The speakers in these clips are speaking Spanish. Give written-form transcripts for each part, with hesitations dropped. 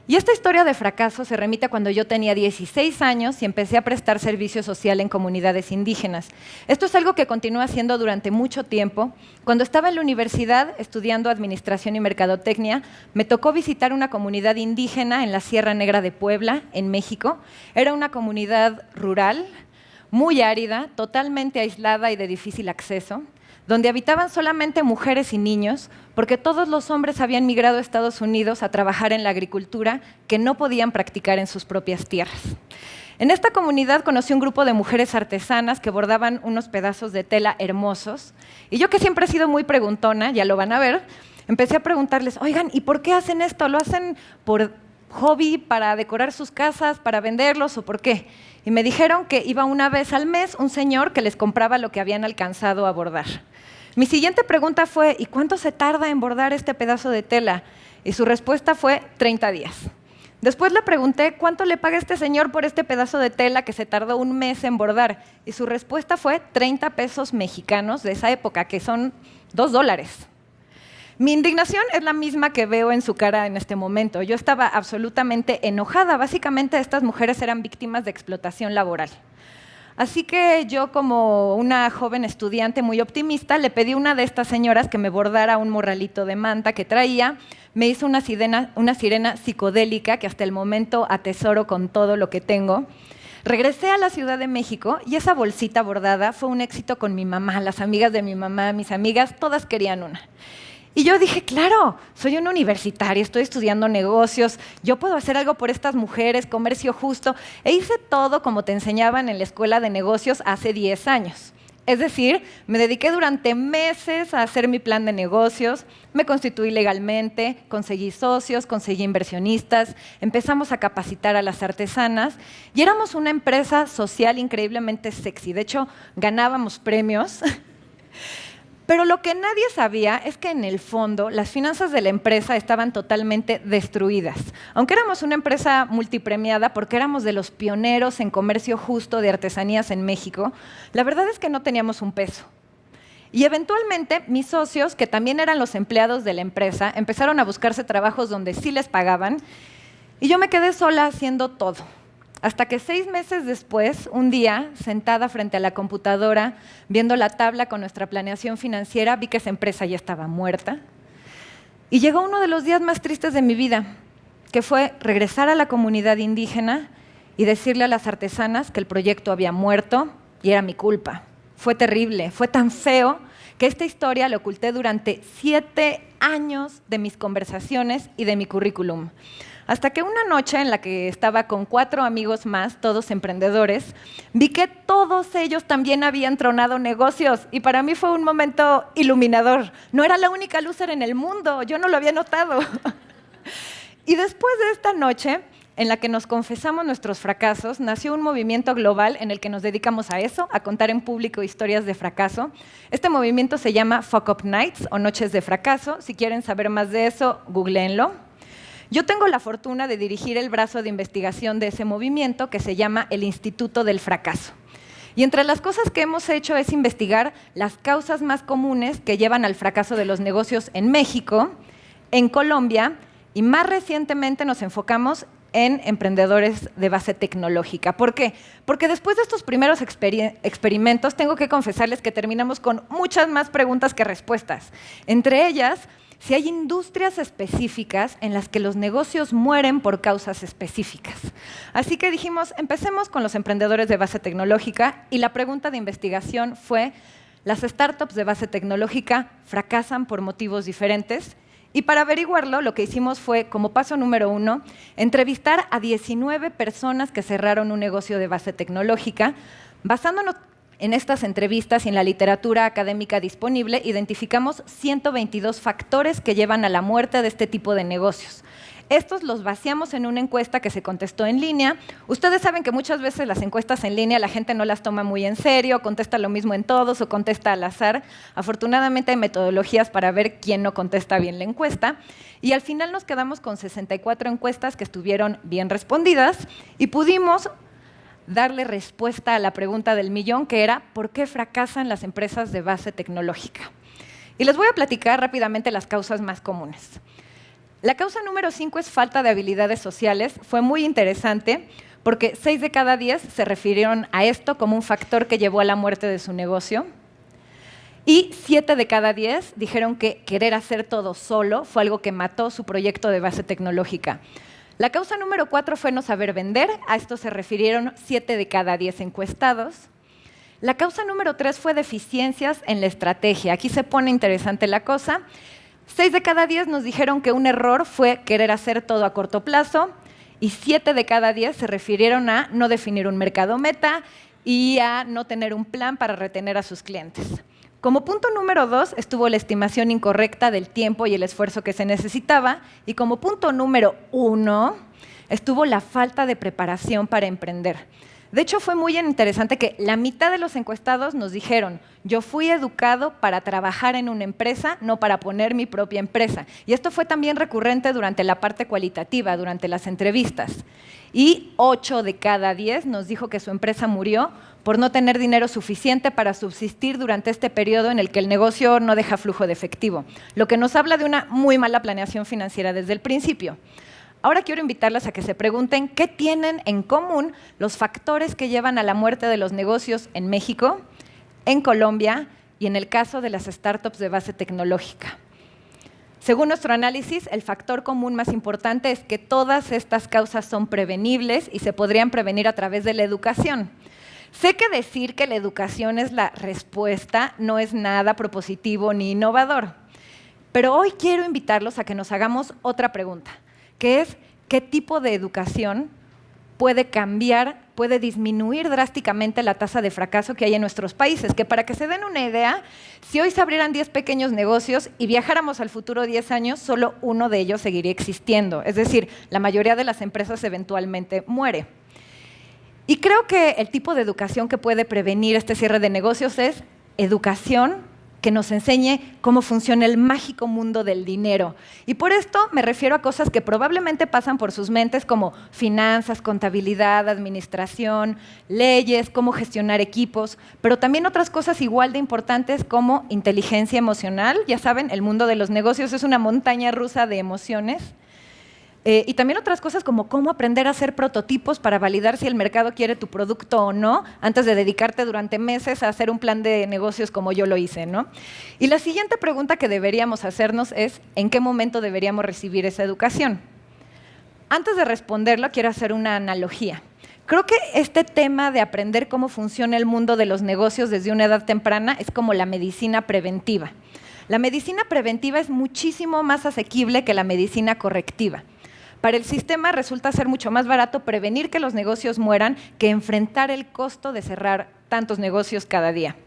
Y esta historia de fracaso se remite a cuando yo tenía 16 años y empecé a prestar servicio social en comunidades indígenas. Esto es algo que continúo haciendo durante mucho tiempo. Cuando estaba en la universidad estudiando Administración y Mercadotecnia, me tocó visitar una comunidad indígena en la Sierra Negra de Puebla, en México. Era una comunidad rural, muy árida, totalmente aislada y de difícil acceso, donde habitaban solamente mujeres y niños, porque todos los hombres habían migrado a Estados Unidos a trabajar en la agricultura que no podían practicar en sus propias tierras. En esta comunidad conocí un grupo de mujeres artesanas que bordaban unos pedazos de tela hermosos, y yo, que siempre he sido muy preguntona, ya lo van a ver, empecé a preguntarles: oigan, ¿y por qué hacen esto? ¿Lo hacen por hobby, para decorar sus casas, para venderlos o por qué? Y me dijeron que iba una vez al mes un señor que les compraba lo que habían alcanzado a bordar. Mi siguiente pregunta fue: ¿y cuánto se tarda en bordar este pedazo de tela? Y su respuesta fue: 30 días. Después le pregunté: ¿cuánto le paga este señor por este pedazo de tela que se tardó un mes en bordar? Y su respuesta fue 30 pesos mexicanos de esa época, que son $2. Mi indignación es la misma que veo en su cara en este momento. Yo estaba absolutamente enojada. Básicamente, estas mujeres eran víctimas de explotación laboral. Así que yo, como una joven estudiante muy optimista, le pedí a una de estas señoras que me bordara un morralito de manta que traía. Me hizo una sirena psicodélica que hasta el momento atesoro con todo lo que tengo. Regresé a la Ciudad de México y esa bolsita bordada fue un éxito con mi mamá. Las amigas de mi mamá, mis amigas, todas querían una. Y yo dije: claro, soy una universitaria, estoy estudiando negocios, yo puedo hacer algo por estas mujeres, comercio justo. E hice todo como te enseñaban en la escuela de negocios hace 10 años. Es decir, me dediqué durante meses a hacer mi plan de negocios, me constituí legalmente, conseguí socios, conseguí inversionistas, empezamos a capacitar a las artesanas y éramos una empresa social increíblemente sexy. De hecho, ganábamos premios. Pero lo que nadie sabía es que en el fondo las finanzas de la empresa estaban totalmente destruidas. Aunque éramos una empresa multipremiada porque éramos de los pioneros en comercio justo de artesanías en México, la verdad es que no teníamos un peso. Y eventualmente mis socios, que también eran los empleados de la empresa, empezaron a buscarse trabajos donde sí les pagaban, y yo me quedé sola haciendo todo. Hasta que 6 meses después, un día, sentada frente a la computadora, viendo la tabla con nuestra planeación financiera, vi que esa empresa ya estaba muerta. Y llegó uno de los días más tristes de mi vida, que fue regresar a la comunidad indígena y decirle a las artesanas que el proyecto había muerto y era mi culpa. Fue terrible, fue tan feo que esta historia la oculté durante 7 años de mis conversaciones y de mi currículum. Hasta que una noche en la que estaba con 4 amigos más, todos emprendedores, vi que todos ellos también habían tronado negocios y para mí fue un momento iluminador. No era la única loser en el mundo, yo no lo había notado. Y después de esta noche, en la que nos confesamos nuestros fracasos, nació un movimiento global en el que nos dedicamos a eso, a contar en público historias de fracaso. Este movimiento se llama Fuck Up Nights o Noches de Fracaso. Si quieren saber más de eso, googleenlo. Yo tengo la fortuna de dirigir el brazo de investigación de ese movimiento que se llama el Instituto del Fracaso. Y entre las cosas que hemos hecho es investigar las causas más comunes que llevan al fracaso de los negocios en México, en Colombia y más recientemente nos enfocamos en emprendedores de base tecnológica. ¿Por qué? Porque después de estos primeros experimentos tengo que confesarles que terminamos con muchas más preguntas que respuestas. Entre ellas, si hay industrias específicas en las que los negocios mueren por causas específicas. Así que dijimos, empecemos con los emprendedores de base tecnológica y la pregunta de investigación fue: ¿las startups de base tecnológica fracasan por motivos diferentes? Y para averiguarlo, lo que hicimos fue, como paso número 1, entrevistar a 19 personas que cerraron un negocio de base tecnológica. Basándonos en estas entrevistas y en la literatura académica disponible, identificamos 122 factores que llevan a la muerte de este tipo de negocios. Estos los vaciamos en una encuesta que se contestó en línea. Ustedes saben que muchas veces las encuestas en línea la gente no las toma muy en serio, contesta lo mismo en todos o contesta al azar. Afortunadamente hay metodologías para ver quién no contesta bien la encuesta. Y al final nos quedamos con 64 encuestas que estuvieron bien respondidas y pudimos darle respuesta a la pregunta del millón, que era: ¿por qué fracasan las empresas de base tecnológica? Y les voy a platicar rápidamente las causas más comunes. La causa número 5 es falta de habilidades sociales. Fue muy interesante porque 6 de cada 10 se refirieron a esto como un factor que llevó a la muerte de su negocio. Y 7 de cada 10 dijeron que querer hacer todo solo fue algo que mató su proyecto de base tecnológica. La causa número 4 fue no saber vender. A esto se refirieron 7 de cada 10 encuestados. La causa número 3 fue deficiencias en la estrategia. Aquí se pone interesante la cosa. 6 de cada 10 nos dijeron que un error fue querer hacer todo a corto plazo y 7 de cada 10 se refirieron a no definir un mercado meta y a no tener un plan para retener a sus clientes. Como punto número 2 estuvo la estimación incorrecta del tiempo y el esfuerzo que se necesitaba y como punto número 1 estuvo la falta de preparación para emprender. De hecho, fue muy interesante que la mitad de los encuestados nos dijeron, yo fui educado para trabajar en una empresa, no para poner mi propia empresa. Y esto fue también recurrente durante la parte cualitativa, durante las entrevistas. Y 8 de cada 10 nos dijo que su empresa murió por no tener dinero suficiente para subsistir durante este periodo en el que el negocio no deja flujo de efectivo, lo que nos habla de una muy mala planeación financiera desde el principio. Ahora quiero invitarlas a que se pregunten qué tienen en común los factores que llevan a la muerte de los negocios en México, en Colombia y en el caso de las startups de base tecnológica. Según nuestro análisis, el factor común más importante es que todas estas causas son prevenibles y se podrían prevenir a través de la educación. Sé que decir que la educación es la respuesta no es nada propositivo ni innovador, pero hoy quiero invitarlos a que nos hagamos otra pregunta, que es qué tipo de educación puede cambiar, puede disminuir drásticamente la tasa de fracaso que hay en nuestros países. Que para que se den una idea, si hoy se abrieran 10 pequeños negocios y viajáramos al futuro 10 años, solo uno de ellos seguiría existiendo. Es decir, la mayoría de las empresas eventualmente muere. Y creo que el tipo de educación que puede prevenir este cierre de negocios es educación que nos enseñe cómo funciona el mágico mundo del dinero. Y por esto me refiero a cosas que probablemente pasan por sus mentes como finanzas, contabilidad, administración, leyes, cómo gestionar equipos, pero también otras cosas igual de importantes como inteligencia emocional. Ya saben, el mundo de los negocios es una montaña rusa de emociones. Y también otras cosas como cómo aprender a hacer prototipos para validar si el mercado quiere tu producto o no, antes de dedicarte durante meses a hacer un plan de negocios como yo lo hice, ¿no? Y la siguiente pregunta que deberíamos hacernos es, ¿en qué momento deberíamos recibir esa educación? Antes de responderlo, quiero hacer una analogía. Creo que este tema de aprender cómo funciona el mundo de los negocios desde una edad temprana es como la medicina preventiva. La medicina preventiva es muchísimo más asequible que la medicina correctiva. Para el sistema resulta ser mucho más barato prevenir que los negocios mueran que enfrentar el costo de cerrar tantos negocios cada día.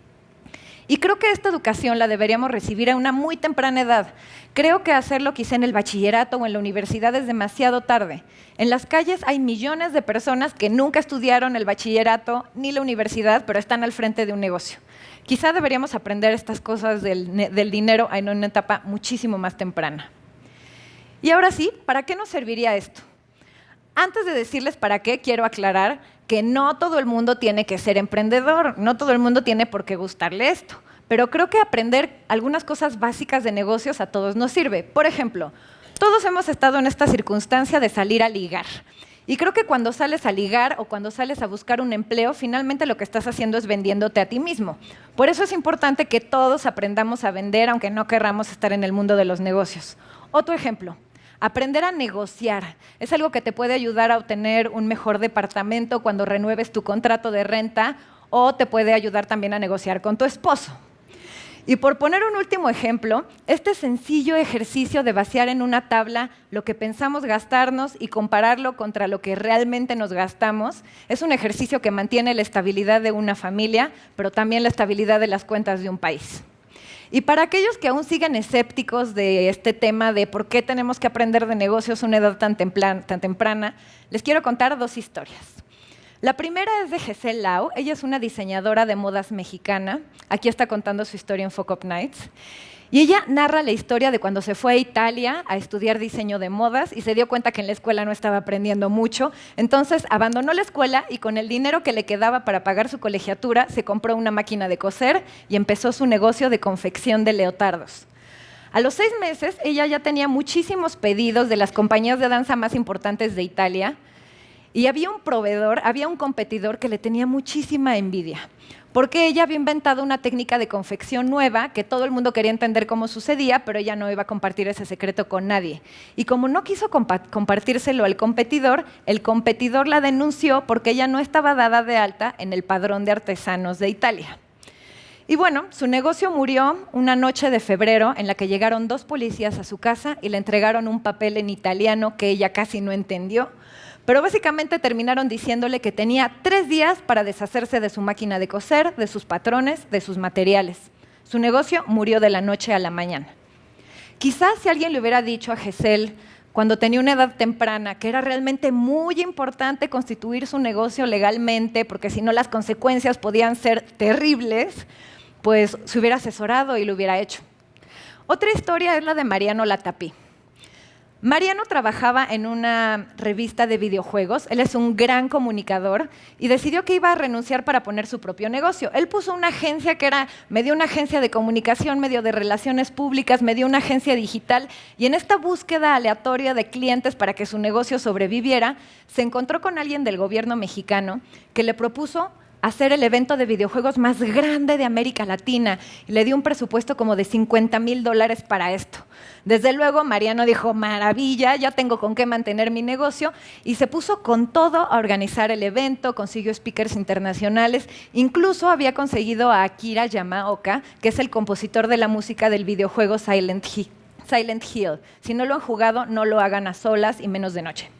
Y creo que esta educación la deberíamos recibir a una muy temprana edad. Creo que hacerlo quizá en el bachillerato o en la universidad es demasiado tarde. En las calles hay millones de personas que nunca estudiaron el bachillerato ni la universidad, pero están al frente de un negocio. Quizá deberíamos aprender estas cosas del dinero en una etapa muchísimo más temprana. Y ahora sí, ¿para qué nos serviría esto? Antes de decirles para qué, quiero aclarar que no todo el mundo tiene que ser emprendedor, no todo el mundo tiene por qué gustarle esto, pero creo que aprender algunas cosas básicas de negocios a todos nos sirve. Por ejemplo, todos hemos estado en esta circunstancia de salir a ligar. Y creo que cuando sales a ligar o cuando sales a buscar un empleo, finalmente lo que estás haciendo es vendiéndote a ti mismo. Por eso es importante que todos aprendamos a vender, aunque no querramos estar en el mundo de los negocios. Otro ejemplo. Aprender a negociar es algo que te puede ayudar a obtener un mejor departamento cuando renueves tu contrato de renta o te puede ayudar también a negociar con tu esposo. Y por poner un último ejemplo, este sencillo ejercicio de vaciar en una tabla lo que pensamos gastarnos y compararlo contra lo que realmente nos gastamos es un ejercicio que mantiene la estabilidad de una familia, pero también la estabilidad de las cuentas de un país. Y para aquellos que aún siguen escépticos de este tema de por qué tenemos que aprender de negocios a una edad tan temprana, les quiero contar dos historias. La primera es de Gesell Lau. Ella es una diseñadora de modas mexicana. Aquí está contando su historia en Fuck Up Nights. Y ella narra la historia de cuando se fue a Italia a estudiar diseño de modas y se dio cuenta que en la escuela no estaba aprendiendo mucho. Entonces abandonó la escuela y con el dinero que le quedaba para pagar su colegiatura se compró una máquina de coser y empezó su negocio de confección de leotardos. A los 6 meses, ella ya tenía muchísimos pedidos de las compañías de danza más importantes de Italia y había un competidor que le tenía muchísima envidia, porque ella había inventado una técnica de confección nueva que todo el mundo quería entender cómo sucedía, pero ella no iba a compartir ese secreto con nadie. Y como no quiso compartírselo al competidor, el competidor la denunció porque ella no estaba dada de alta en el padrón de artesanos de Italia. Y bueno, su negocio murió una noche de febrero en la que llegaron 2 policías a su casa y le entregaron un papel en italiano que ella casi no entendió, pero básicamente terminaron diciéndole que tenía 3 días para deshacerse de su máquina de coser, de sus patrones, de sus materiales. Su negocio murió de la noche a la mañana. Quizás si alguien le hubiera dicho a Gesell, cuando tenía una edad temprana, que era realmente muy importante constituir su negocio legalmente, porque si no las consecuencias podían ser terribles, pues se hubiera asesorado y lo hubiera hecho. Otra historia es la de Mariano Latapí. Mariano trabajaba en una revista de videojuegos, él es un gran comunicador y decidió que iba a renunciar para poner su propio negocio. Él puso una agencia que era medio una agencia de comunicación, medio de relaciones públicas, medio una agencia digital y en esta búsqueda aleatoria de clientes para que su negocio sobreviviera, se encontró con alguien del gobierno mexicano que le propuso hacer el evento de videojuegos más grande de América Latina y le dio un presupuesto como de $50,000 para esto. Desde luego, Mariano dijo, maravilla, ya tengo con qué mantener mi negocio y se puso con todo a organizar el evento, consiguió speakers internacionales, incluso había conseguido a Akira Yamaoka, que es el compositor de la música del videojuego Silent Hill. Si no lo han jugado, no lo hagan a solas y menos de noche.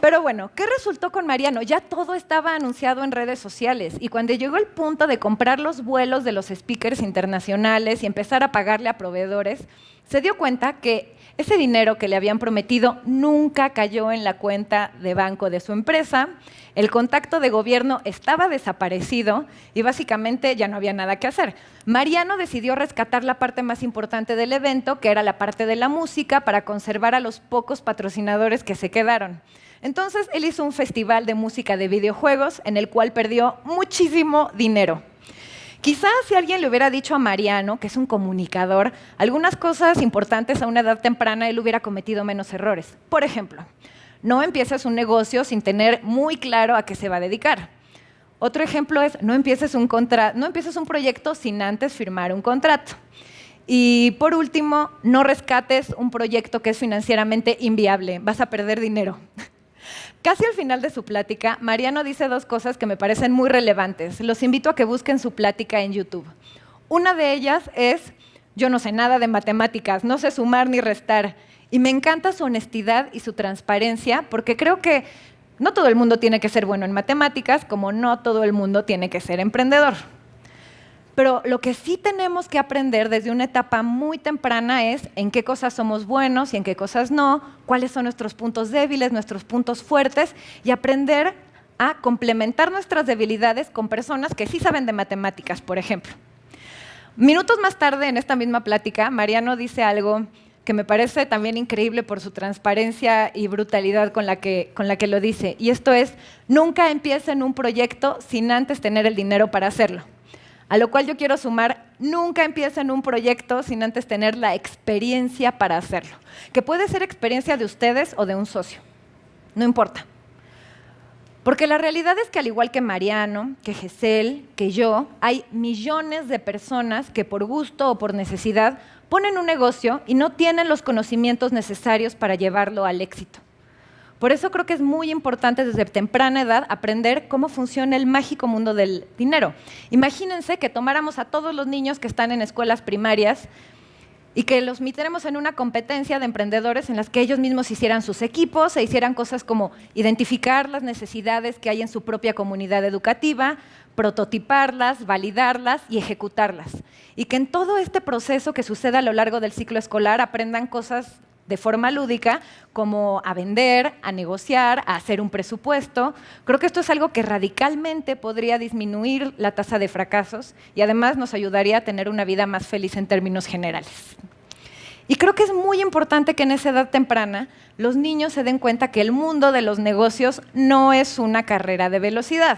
Pero bueno, ¿qué resultó con Mariano? Ya todo estaba anunciado en redes sociales y cuando llegó el punto de comprar los vuelos de los speakers internacionales y empezar a pagarle a proveedores, se dio cuenta que ese dinero que le habían prometido nunca cayó en la cuenta de banco de su empresa, el contacto de gobierno estaba desaparecido y básicamente ya no había nada que hacer. Mariano decidió rescatar la parte más importante del evento, que era la parte de la música, para conservar a los pocos patrocinadores que se quedaron. Entonces, él hizo un festival de música de videojuegos en el cual perdió muchísimo dinero. Quizás si alguien le hubiera dicho a Mariano, que es un comunicador, algunas cosas importantes a una edad temprana, él hubiera cometido menos errores. Por ejemplo, no empieces un negocio sin tener muy claro a qué se va a dedicar. Otro ejemplo es, no empieces un proyecto sin antes firmar un contrato. Y por último, no rescates un proyecto que es financieramente inviable, vas a perder dinero. Casi al final de su plática, Mariano dice 2 cosas que me parecen muy relevantes. Los invito a que busquen su plática en YouTube. Una de ellas es, yo no sé nada de matemáticas, no sé sumar ni restar. Y me encanta su honestidad y su transparencia, porque creo que no todo el mundo tiene que ser bueno en matemáticas, como no todo el mundo tiene que ser emprendedor. Pero lo que sí tenemos que aprender desde una etapa muy temprana es en qué cosas somos buenos y en qué cosas no, cuáles son nuestros puntos débiles, nuestros puntos fuertes, y aprender a complementar nuestras debilidades con personas que sí saben de matemáticas, por ejemplo. Minutos más tarde, en esta misma plática, Mariano dice algo que me parece también increíble por su transparencia y brutalidad con la que lo dice, y esto es, nunca empiecen un proyecto sin antes tener el dinero para hacerlo. A lo cual yo quiero sumar, nunca empiecen un proyecto sin antes tener la experiencia para hacerlo. Que puede ser experiencia de ustedes o de un socio, no importa. Porque la realidad es que al igual que Mariano, que Gesell, que yo, hay millones de personas que por gusto o por necesidad ponen un negocio y no tienen los conocimientos necesarios para llevarlo al éxito. Por eso creo que es muy importante desde temprana edad aprender cómo funciona el mágico mundo del dinero. Imagínense que tomáramos a todos los niños que están en escuelas primarias y que los metiéramos en una competencia de emprendedores en las que ellos mismos hicieran sus equipos e hicieran cosas como identificar las necesidades que hay en su propia comunidad educativa, prototiparlas, validarlas y ejecutarlas. Y que en todo este proceso que sucede a lo largo del ciclo escolar aprendan cosas de forma lúdica, como a vender, a negociar, a hacer un presupuesto. Creo que esto es algo que radicalmente podría disminuir la tasa de fracasos y además nos ayudaría a tener una vida más feliz en términos generales. Y creo que es muy importante que en esa edad temprana los niños se den cuenta que el mundo de los negocios no es una carrera de velocidad.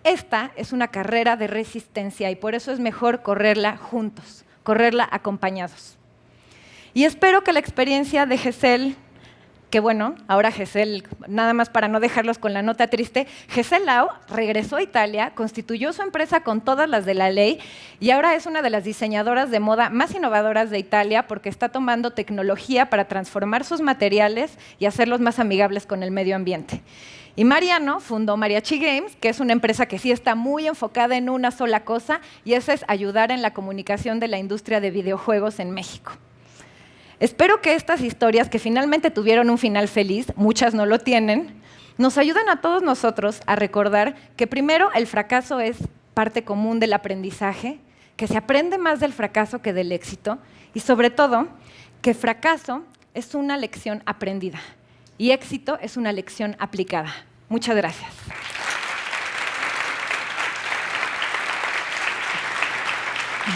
Esta es una carrera de resistencia y por eso es mejor correrla juntos. correrla acompañados. Y espero que la experiencia de Gesell, que bueno, ahora Gesell, nada más para no dejarlos con la nota triste, Gesell Lau regresó a Italia, constituyó su empresa con todas las de la ley y ahora es una de las diseñadoras de moda más innovadoras de Italia porque está tomando tecnología para transformar sus materiales y hacerlos más amigables con el medio ambiente. Y Mariano fundó Mariachi Games, que es una empresa que sí está muy enfocada en una sola cosa, y esa es ayudar en la comunicación de la industria de videojuegos en México. Espero que estas historias, que finalmente tuvieron un final feliz, muchas no lo tienen, nos ayuden a todos nosotros a recordar que primero el fracaso es parte común del aprendizaje, que se aprende más del fracaso que del éxito, y sobre todo, que fracaso es una lección aprendida y éxito es una lección aplicada. Muchas gracias.